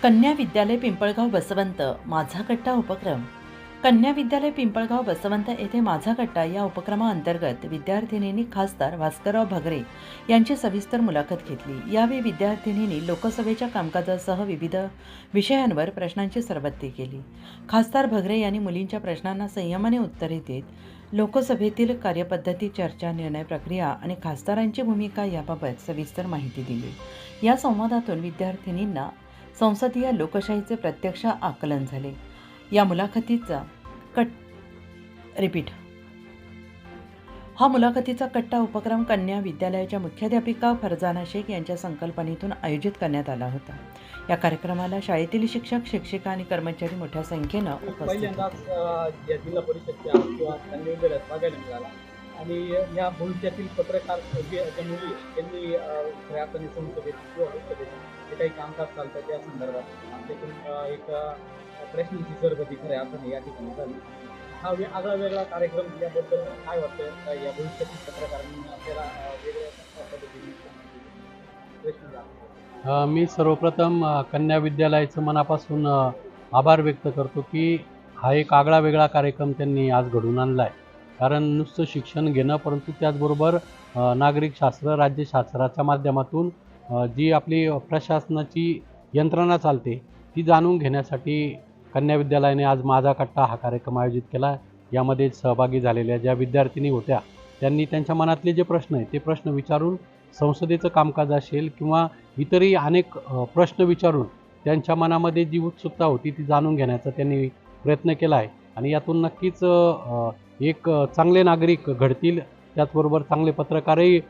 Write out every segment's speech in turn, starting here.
कन्या विद्यालय पिंपळगाव बसवंत माझा कट्टा उपक्रम. कन्या विद्यालय पिंपळगाव बसवंत येथे माझा कट्टा या उपक्रमाअंतर्गत विद्यार्थिनींनी खासदार भास्करराव भगरे यांची सविस्तर मुलाखत घेतली. यावेळी विद्यार्थिनींनी लोकसभेच्या कामकाजासह विविध विषयांवर प्रश्नांची सरबत्ती केली. खासदार भगरे यांनी मुलींच्या प्रश्नांना संयमाने उत्तरे देत लोकसभेतील कार्यपद्धती, चर्चा, निर्णय प्रक्रिया आणि खासदारांची भूमिका याबाबत सविस्तर माहिती दिली. या संवादातून विद्यार्थिनींना संसदीय लोकशाहीचे प्रत्यक्ष आकलन झाले. या मुलाखतीचा मुलाखतीचा कट्टा उपक्रम कन्या विद्यालयाच्या मुख्याध्यापिका फरजाना शेख यांच्या संकल्पनेतून आयोजित करण्यात आला होता. या कार्यक्रमाला शाळेतील शिक्षक, शिक्षिका आणि कर्मचारी मोठ्या संख्येनं उपस्थित होते. जिल्हा परिषदच्या किंवा कन्या विद्यालयात बघायला मिळाला आणि या भविष्यातील पत्रकार ज्या मुली त्यांनी खऱ्या अर्थाने संसदेत किंवा लोकसभेत जे काही कामकाज चालतं त्या संदर्भात आमच्याकडून एक प्रश्नांची सरबत्ती खऱ्या अर्थाने या ठिकाणी झाली. हा आगळा वेगळा कार्यक्रम याबद्दल काय वाटतं? या भविष्यातील पत्रकारांनी आपल्याला वेगळ्या पद्धतीने प्रश्न. मी सर्वप्रथम कन्या विद्यालयाचं मनापासून आभार व्यक्त करतो की हा एक आगळा वेगळा कार्यक्रम त्यांनी आज घडवून आणला आहे. कारण नुसतं शिक्षण घेणं, परंतु त्याचबरोबर नागरिक शास्त्र, राज्यशास्त्राच्या माध्यमातून जी आपली प्रशासनाची यंत्रणा चालते ती जाणून घेण्यासाठी कन्या विद्यालयाने आज माझा कट्टा हा कार्यक्रम आयोजित केला. यामध्ये सहभागी झालेल्या ज्या विद्यार्थिनी होत्या त्यांनी त्यांच्या मनातले जे प्रश्न आहेत ते प्रश्न विचारून संसदेचं कामकाज असेल किंवा इतरही अनेक प्रश्न विचारून त्यांच्या मनामध्ये जी उत्सुकता होती ती जाणून घेण्याचा त्यांनी प्रयत्न केला आहे. आणि यातून नक्कीच एक चांगले नागरिक घडतील, त्याचबरोबर चांगले पत्रकारही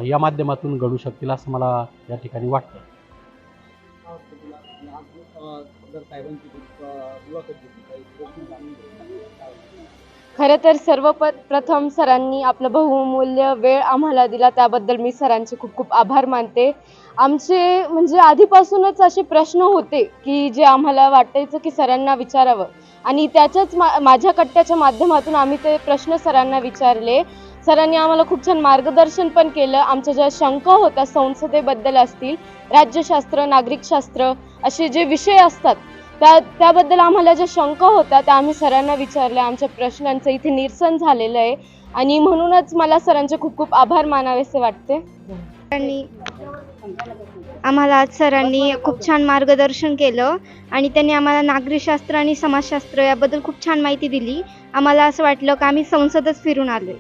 या माध्यमातून घडू शकतील असं मला या ठिकाणी वाटतं. खरं तर सर्वप्रथम सरांनी आपलं बहुमूल्य वेळ आम्हाला दिला, त्याबद्दल मी सरांचे खूप खूप आभार मानते. आमचे म्हणजे आधीपासूनच असे प्रश्न होते की जे आम्हाला वाटायचं की सरांना विचारावं आणि त्याच्याच माझ्या कट्ट्याच्या माध्यमातून आम्ही ते प्रश्न सरांना विचारले. सरांनी आम्हाला खूप छान मार्गदर्शन पण केलं. आमच्या ज्या शंका होत्या संसदेबद्दल असतील, राज्यशास्त्र, नागरिकशास्त्र असे जे विषय असतात त्याबद्दल आम्हाला ज्या शंका होत्या त्या आम्ही सरांना विचारल्या. आमच्या प्रश्नांचं इथे निरसन झालेलं आहे आणि म्हणूनच मला सरांचे खूप खूप आभार मानावेसे वाटते. आम्हाला आज सरांनी खूप छान मार्गदर्शन केलं आणि त्यांनी आम्हाला नागरिकशास्त्र आणि समाजशास्त्र याबद्दल खूप छान माहिती दिली. आम्हाला असं वाटलं की आम्ही संसदच फिरून आलोय.